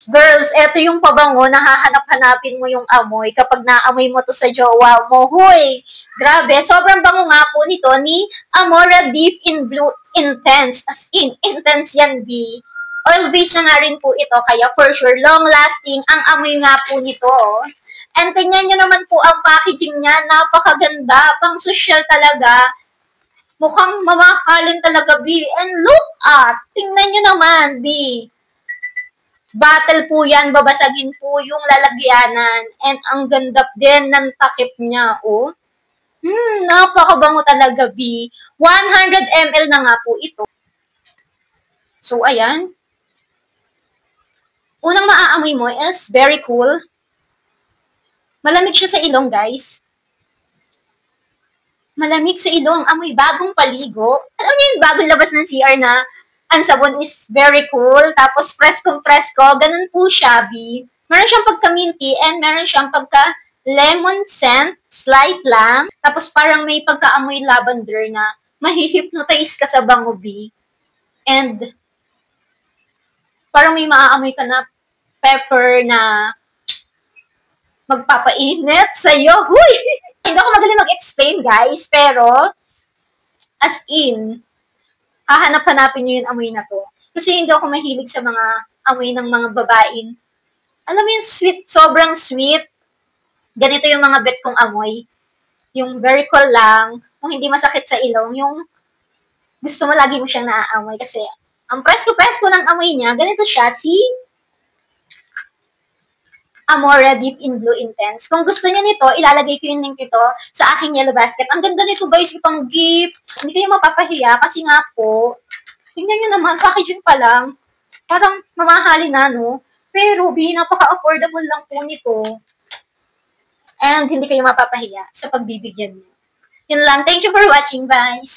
Girls, eto yung pabango na hahanap-hanapin mo yung amoy kapag naamoy mo to sa jowa mo. Huy! Grabe, sobrang bango nga po nito ni Amora Deep in Blue Intense. As in, intense yan, B. Oil-based na nga rin po ito, kaya for sure, long-lasting ang amoy nga po nito. And tingnan nyo naman po ang packaging niya, napakaganda, pang social talaga. Mukhang mamahalin talaga, B. And look at, tingnan nyo naman, B. Battle po yan, babasagin po yung lalagyanan. And ang ganda din ng takip niya, oh. Napakabango talaga, B. 100 ml na nga po ito. So, ayan. Unang maaamoy mo is very cool. Malamig siya sa ilong, guys. Malamig sa ilong, amoy bagong paligo. Alam niyo yung bagong labas ng CR na ang sabon is very cool. Tapos presko, ganun po siya, B. Meron siyang pagka-minty and meron siyang pagka-lemon scent, slight lang. Tapos parang may pagka-amoy lavender na mahihypnotize ka sa bango, B. And parang may maaamoy ka na pepper na magpapainit sa'yo. Huy! Hindi ako magaling mag-explain, guys, pero as in, hahanap-hanapin nyo yung amoy na to. Kasi hindi ako mahilig sa mga amoy ng mga babaeng. Alam mo yung sweet, sobrang sweet. Ganito yung mga bet kong amoy. Yung very cool lang, kung hindi masakit sa ilong, yung gusto mo lagi mo siyang naaamoy. Kasi ang presko-presko ng amoy niya, ganito siya, see? Amora Deep in Blue Intense. Kung gusto niyo nito, ilalagay ko yung link nito sa aking yellow basket. Ang ganda nito, guys, itong gift. Hindi kayo mapapahiya kasi nga po, tingnan nyo naman, packaging pa lang. Parang mamahalin na, no? Pero, napaka-affordable lang po nito. And hindi kayo mapapahiya sa pagbibigyan niyo. Yun lang. Thank you for watching. Bye!